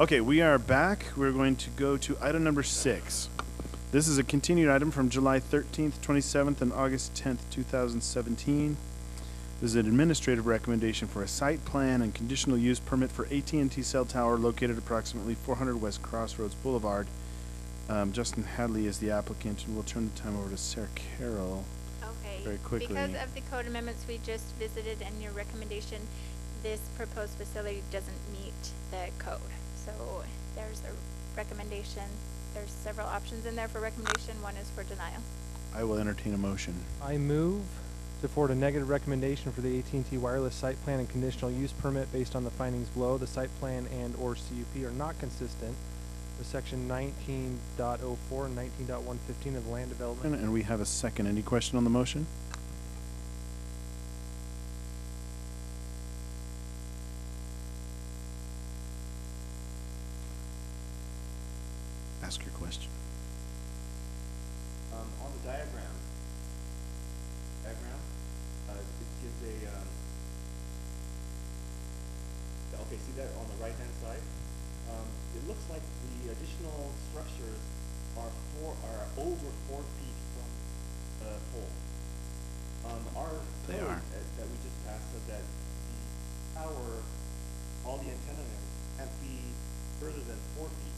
Okay, we are back. We're going to go to item number 6. This is a continued item from July 13th, 27th, and August 10th, 2017. This is an administrative recommendation for a site plan and conditional use permit for AT&T cell tower located approximately 400 West Crossroads Boulevard. Justin Hadley is the applicant, and we'll turn the time over to Sarah Carroll. Okay. Very quickly. Because of the code amendments we just visited and your recommendation, this proposed facility doesn't meet the code. So there's a recommendation. There's several options in there for recommendation. One is for denial. I will entertain a motion. I move to forward a negative recommendation for the AT&T wireless site plan and conditional use permit based on the findings below. The site plan and or CUP are not consistent with section 19.04 and 19.115 of the land development. And we have a second. Any question on the motion? Ask your question. On the diagram, it gives a, okay, see that on the right-hand side? It looks like the additional structures are over 4 feet from the pole. Our code that we just passed said that the tower, all the antenna can't be further than 4 feet.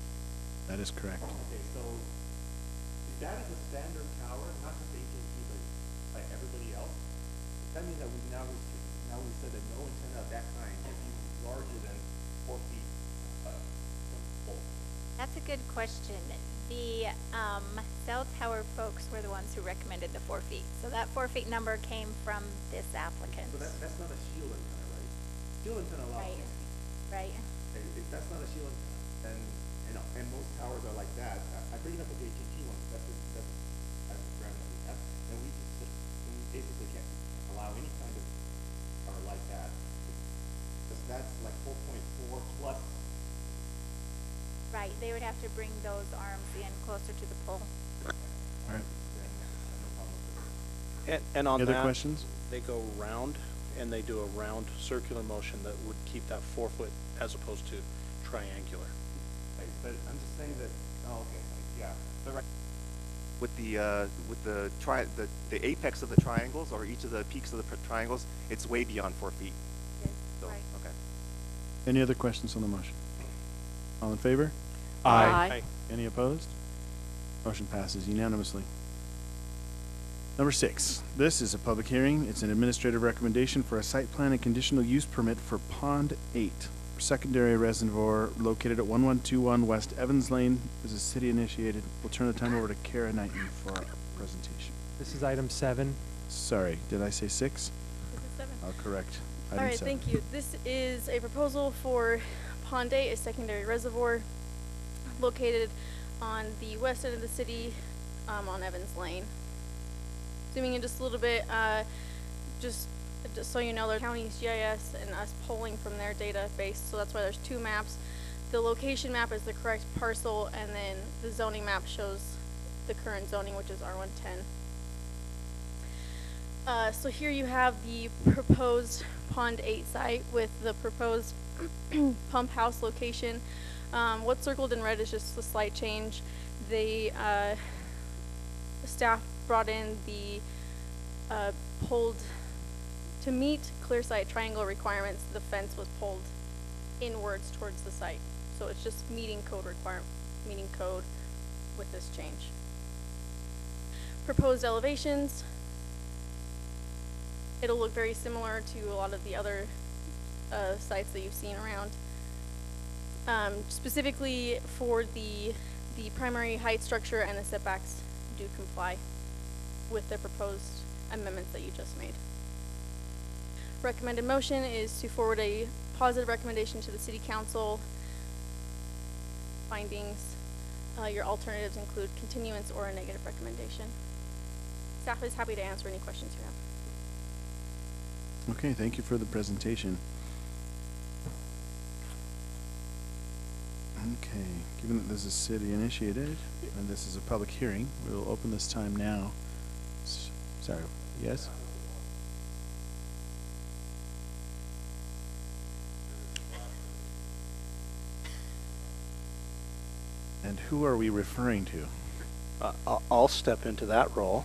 That is correct. Okay, so if that is a standard tower, not just AT&T, but like everybody else, that means that we said that no antenna of that kind can be larger than 4 feet from the pole. That's a good question. The cell tower folks were the ones who recommended the 4 feet. So that 4 feet number came from this applicant. So that's not a shield antenna, right? Shield antenna allows 6 feet. Right. Okay, if that's not a shield antenna, and most towers are like that. I bring it up with the AT&T one. That's the program that we have, and we basically can't allow any kind of tower like that. Because that's like 4.4 plus. Right. They would have to bring those arms in closer to the pole. All right. And on Any other that, questions? they go round, and they do a round circular motion that would keep that 4 foot as opposed to triangular. But I'm just saying that. Oh, okay. Yeah. But right. With the apex of the triangles, or each of the peaks of the triangles, it's way beyond 4 feet. Yes. So, Right. okay. Any other questions on the motion? All in favor? Aye. Any opposed? Motion passes unanimously. Number 6. This is a public hearing. It's an administrative recommendation for a site plan and conditional use permit for Pond 8. Secondary reservoir located at 1121 West Evans Lane. This is city initiated. We'll turn the time over to Kara Knighton for our presentation. This is item 7. Sorry, did I say 6? This is 7. I'll correct. All right, 7. thank you. This is a proposal for Pond 8, a secondary reservoir located on the west end of the city on Evans Lane. Zooming in just a little bit, just so you know, there's county's GIS and us pulling from their database, so that's why there's 2 maps. The location map is the correct parcel, and then the zoning map shows the current zoning, which is R110. So here you have the proposed Pond 8 site with the proposed pump house location. What's circled in red is just a slight change. The staff brought in the pulled to meet clear site triangle requirements. The fence was pulled inwards towards the site, so it's just meeting code with this change. Proposed elevations. It'll look very similar to a lot of the other sites that you've seen around. Specifically for the primary height structure and the setbacks do comply with the proposed amendments that you just made. Recommended motion is to forward a positive recommendation to the City Council. Findings, your alternatives include continuance or a negative recommendation. Staff is happy to answer any questions you have. Okay, thank you for the presentation. Okay, given that this is city initiated and this is a public hearing, we will open this time now. Sorry, yes? And who are we referring to? I'll step into that role.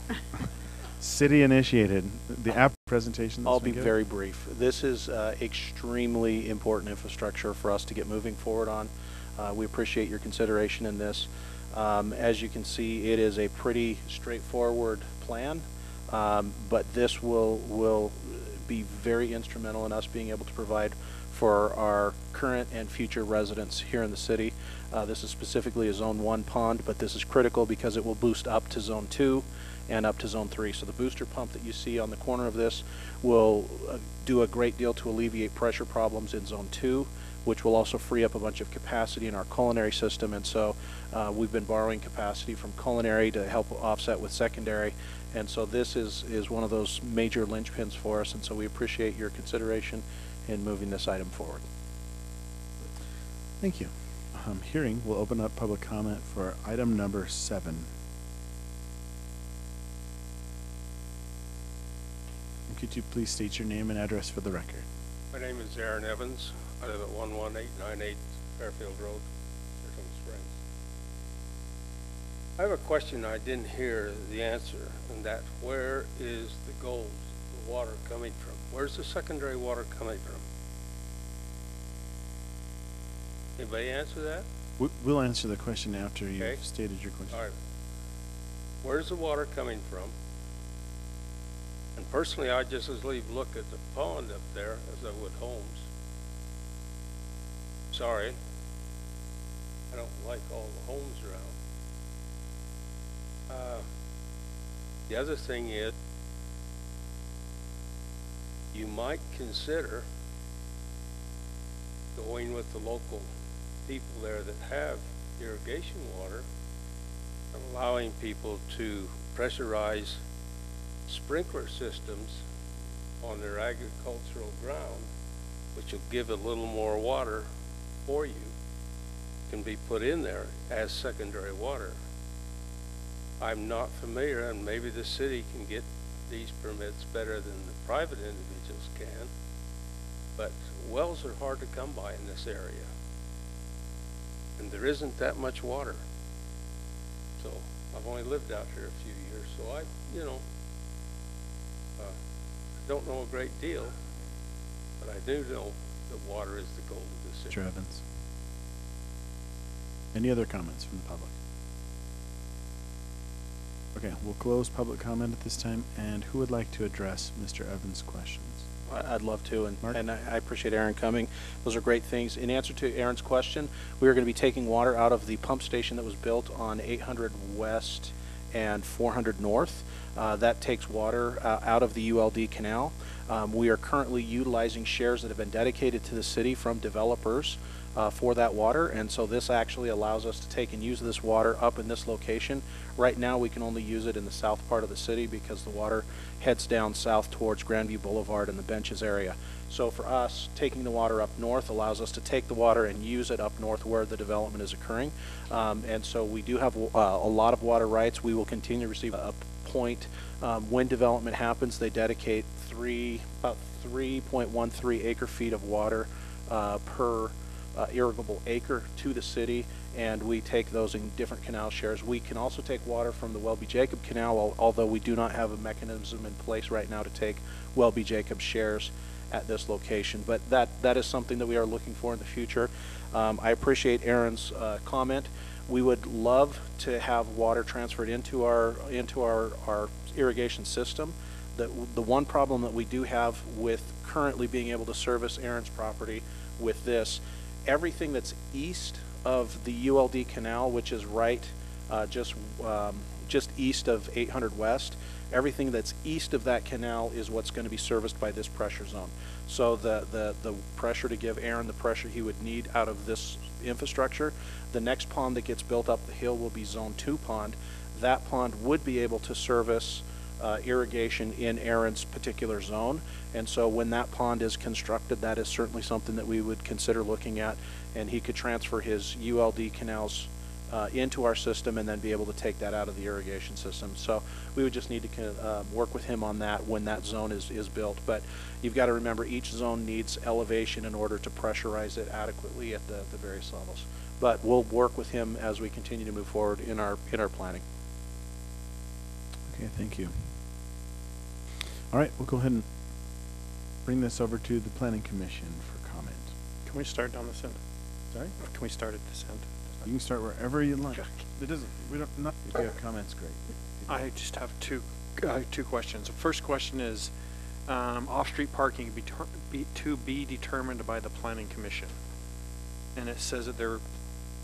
City initiated. The app presentation. that's I'll been be given? very brief. This is extremely important infrastructure for us to get moving forward on. We appreciate your consideration in this. As you can see, it is a pretty straightforward plan, but this will be very instrumental in us being able to provide for our current and future residents here in the city. This is specifically a Zone 1 pond, but this is critical because it will boost up to Zone 2 and up to Zone 3. So the booster pump that you see on the corner of this will do a great deal to alleviate pressure problems in Zone 2, which will also free up a bunch of capacity in our culinary system. And so we've been borrowing capacity from culinary to help offset with secondary. And so this is one of those major linchpins for us. And so we appreciate your consideration in moving this item forward. Thank you. Hearing, we'll open up public comment for item number 7. Could you please state your name and address for the record? My name is Aaron Evans. I live at 11898 Fairfield Road, Circum Springs. I have a question I didn't hear the answer, and that where is the gold, the water coming from? Where's the secondary water coming from? Anybody answer that? We'll answer the question after you've Okay. stated your question. All right. Where's the water coming from? And personally, I just as leave look at the pond up there as I would homes. Sorry. I don't like all the homes around. The other thing is, you might consider going with the local people there that have irrigation water and allowing people to pressurize sprinkler systems on their agricultural ground, which will give a little more water for you, can be put in there as secondary water. I'm not familiar, and maybe the city can get these permits better than the private individuals can, but wells are hard to come by in this area, and there isn't that much water. So I've only lived out here a few years, so I don't know a great deal, but I do know that water is the gold of the city. Mr. Evans. Any other comments from the public? Okay, we'll close public comment at this time. And who would like to address Mr. Evans' questions? I'd love to, Mark? and I appreciate Aaron coming. Those are great things. In answer to Aaron's question, we are going to be taking water out of the pump station that was built on 800 West and 400 North. That takes water out of the ULD canal. We are currently utilizing shares that have been dedicated to the city from developers for that water, and so this actually allows us to take and use this water up in this location. Right now we can only use it in the south part of the city because the water heads down south towards Grandview Boulevard and the Benches area. So for us, taking the water up north allows us to take the water and use it up north where the development is occurring. And so we do have a lot of water rights. We will continue to receive a point when development happens. They dedicate about 3.13 acre feet of water per irrigable acre to the city, and we take those in different canal shares. We can also take water from the Welby-Jacob Canal, although we do not have a mechanism in place right now to take Welby-Jacob shares at this location. But that is something that we are looking for in the future. I appreciate Aaron's comment. We would love to have water transferred into our irrigation system. The one problem that we do have with currently being able to service Aaron's property with this, everything that's east of the ULD canal, which is right just east of 800 West, everything that's east of that canal is what's going to be serviced by this pressure zone. So the pressure to give Aaron the pressure he would need out of this infrastructure, the next pond that gets built up the hill will be Zone 2 pond. That pond would be able to service irrigation in Aaron's particular zone, and so when that pond is constructed, that is certainly something that we would consider looking at, and he could transfer his ULD canal's into our system and then be able to take that out of the irrigation system. So we would just need to work with him on that when that zone is built. But you've got to remember each zone needs elevation in order to pressurize it adequately at the various levels. But we'll work with him as we continue to move forward in our planning. Okay, thank you. All right, we'll go ahead and bring this over to the Planning Commission for comment. Can we start down this end? Sorry? Can we start at this end? You can start wherever you like. It doesn't, we don't, not, if you have comments, great. I just have two questions. The first question is, off-street parking to be determined by the Planning Commission. And it says that the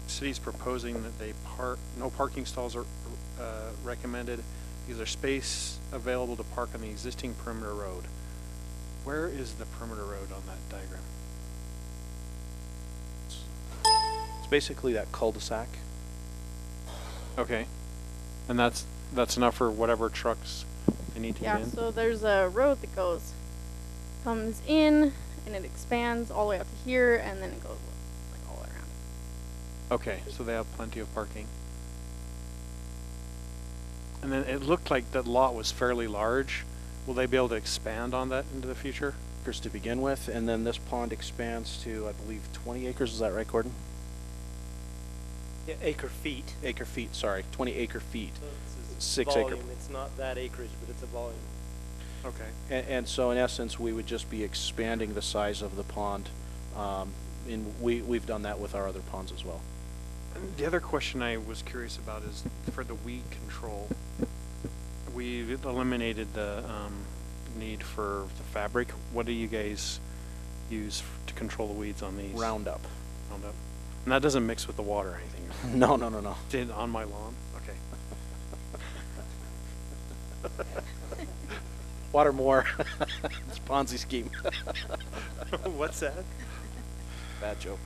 city's proposing that no parking stalls are recommended. Is there space available to park on the existing perimeter road? Where is the perimeter road on that diagram? It's basically that cul-de-sac. Okay. And that's enough for whatever trucks they need to get Yeah, in? so there's a road that comes in, and it expands all the way up to here, and then it goes like all the way around. Okay, so they have plenty of parking. And then it looked like that lot was fairly large. Will they be able to expand on that into the future? Acres to begin with, and then this pond expands to, I believe, 20 acres. Is that right, Gordon? Yeah, acre feet. Acre feet, sorry, 20 acre feet. So it's 6 volume. acre. It's not that acreage, but it's a volume. Okay. And so in essence, we would just be expanding the size of the pond. And we've done that with our other ponds as well. And the other question I was curious about is for the weed control. We've eliminated the need for the fabric. What do you guys use to control the weeds on these? Roundup. Roundup. And that doesn't mix with the water or anything? No. Did on my lawn? Okay. Water more. It's a Ponzi scheme. What's that? Bad joke.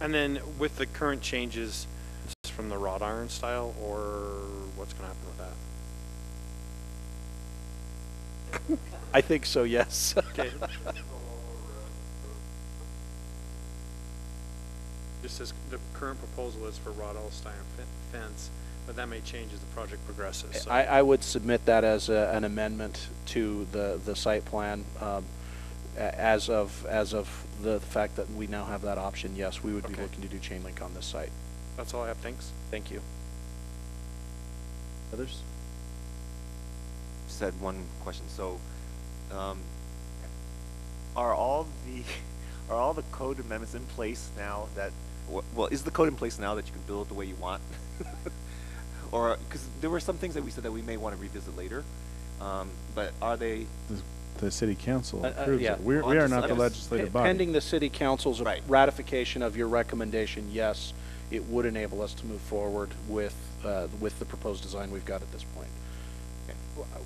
And then with the current changes, is this from the wrought iron style, or what's going to happen with that? I think so, yes. Okay. Just as the current proposal is for wrought iron fence, but that may change as the project progresses. So. I would submit that as an amendment to the site plan. As of the fact that we now have that option, yes, we would be looking to do chain link on this site. That's all I have. Thanks. Thank you. Others? Just had one question. So, are all the code amendments in place now that, well, is the code in place now that you can build the way you want? Or, because there were some things that we said that we may want to revisit later, but are they? The city council approves yeah. it. We are not the legislative body. Pending the city council's ratification of your recommendation, yes, it would enable us to move forward with the proposed design we've got at this point. Okay.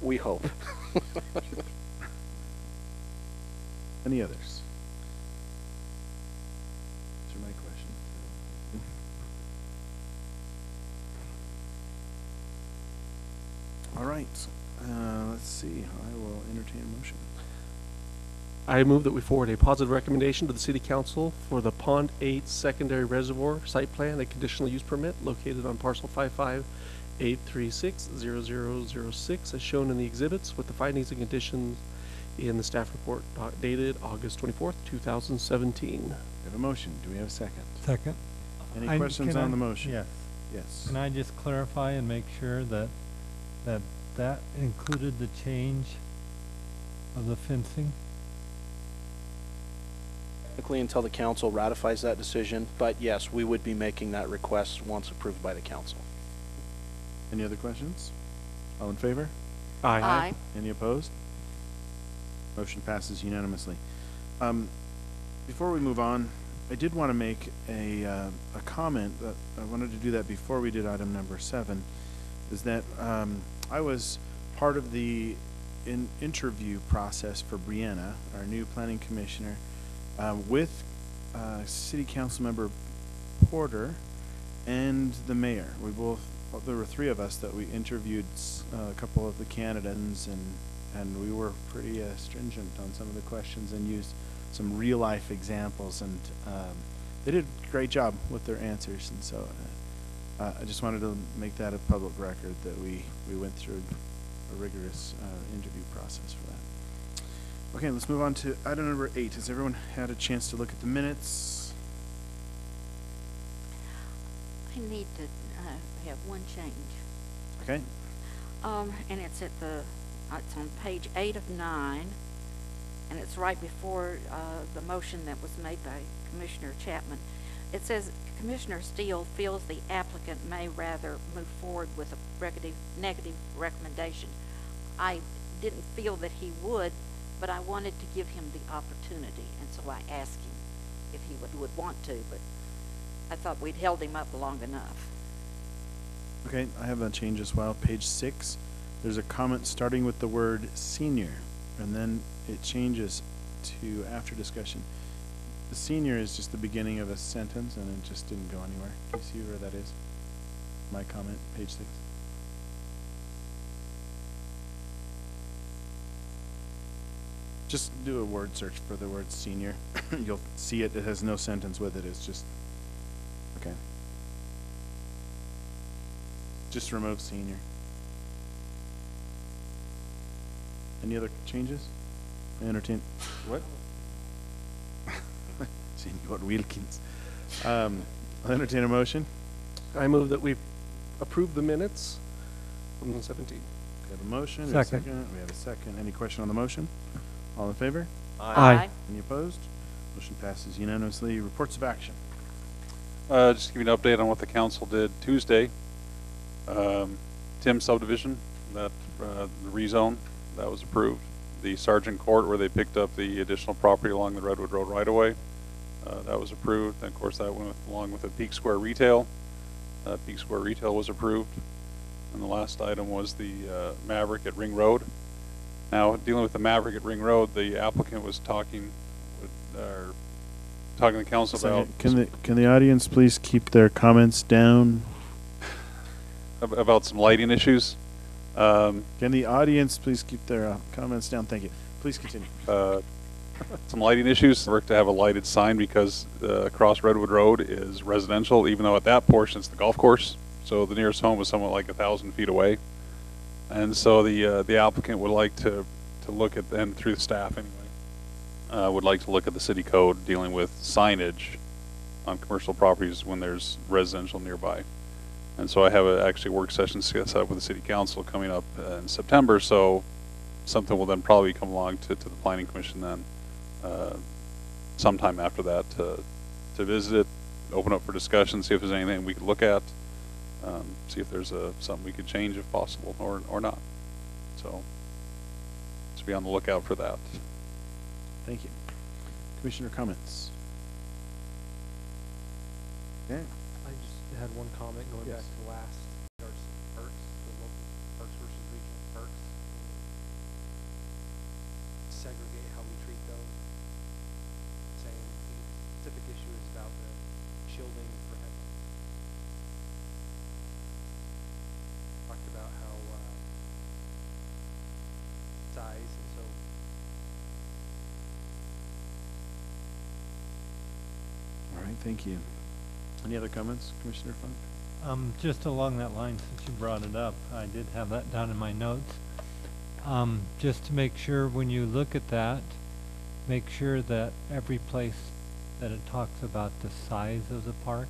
We hope. Any others? Answer my question. All right. Let's see. I will entertain a motion. I move that we forward a positive recommendation to the City Council for the Pond 8 Secondary Reservoir Site Plan and Conditional Use Permit located on parcel 55-836-0006 as shown in the exhibits with the findings and conditions in the staff report dated August 24th, 2017. We have a motion. Do we have a second? Second. Any questions on the motion? Yes. Yes. Can I just clarify and make sure that included the change of the fencing? Technically, until the council ratifies that decision, but yes, we would be making that request once approved by the council. Any other questions? All in favor? Aye. Any opposed? Motion passes unanimously. Before we move on, I did want to make a comment that I wanted to do that before we did item number 7, is that I was part of the interview process for Brianna, our new planning commissioner, with City Council Member Porter and the mayor. There were 3 of us that we interviewed a couple of the candidates, and we were pretty stringent on some of the questions and used some real life examples, and they did a great job with their answers. And so I just wanted to make that a public record that we went through a rigorous interview process for that. Okay, let's move on to item number 8. Has everyone had a chance to look at the minutes? I need to have one change. Okay. And it's at it's on page 8 of 9, and it's right before the motion that was made by Commissioner Chapman. It says Commissioner Steele feels the applicant may rather move forward with a negative recommendation. I didn't feel that he would, but I wanted to give him the opportunity, and so I asked him if he would want to, but I thought we'd held him up long enough. Okay, I have a change as well. Page 6, there's a comment starting with the word senior, and then it changes to after discussion. The senior is just the beginning of a sentence, and it just didn't go anywhere. Do you see where that is? My comment, page 6. Just do a word search for the word senior. You'll see it. It has no sentence with it. It's just, okay. Just remove senior. Any other changes? I entertain, what? Senor Wilkins. I'll entertain a motion. I move that we approve the minutes from the 17th. We have a motion. We have a Second. second. We have a second. Any question on the motion? All in favor? Aye. Any opposed? Motion passes unanimously. Reports of action. Just to give you an update on what the council did Tuesday. Tim subdivision, that the rezone, that was approved. The Sergeant Court, where they picked up the additional property along the Redwood Road right-of-way, that was approved. And of course, that went along with the Peak Square Retail. Peak Square Retail was approved. And the last item was the Maverick at Ring Road. Now, dealing with the Maverick at Ring Road, the applicant was talking to the council about... Can the audience please keep their comments down? About some lighting issues. Can the audience please keep their comments down? Thank you. Please continue. Some lighting issues. Work to have a lighted sign because across Redwood Road is residential, even though at that portion it's the golf course. So the nearest home is somewhat like 1,000 feet away. And so the applicant would like to look at, and through the staff anyway, would like to look at the city code dealing with signage on commercial properties when there's residential nearby. And so I have actually work session set up with the city council coming up in September, so something will then probably come along to the planning commission then sometime after that to visit it, open up for discussion, see if there's anything we could look at, see if there's something we could change if possible or not. So just be on the lookout for that. Thank you. Commissioner comments? Okay. I just had one comment going Yes. back to last, regards to parks, the local parks versus regional parks. Segregate how we treat those. Saying the specific issue is about the shielding for headlights. Talked about how size and so. All right, thank you. Any other comments, Commissioner Funk? Just along that line, since you brought it up, I did have that down in my notes. Just to make sure when you look at that, make sure that every place that it talks about the size of the park,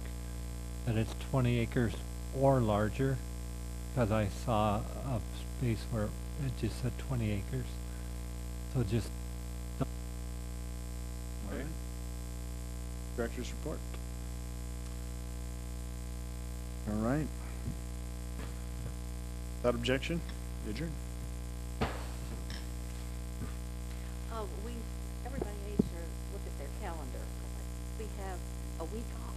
that it's 20 acres or larger, because I saw a space where it just said 20 acres. So just All right. Director's report. All right. Without objection, adjourn. Everybody needs to look at their calendar. We have a week off.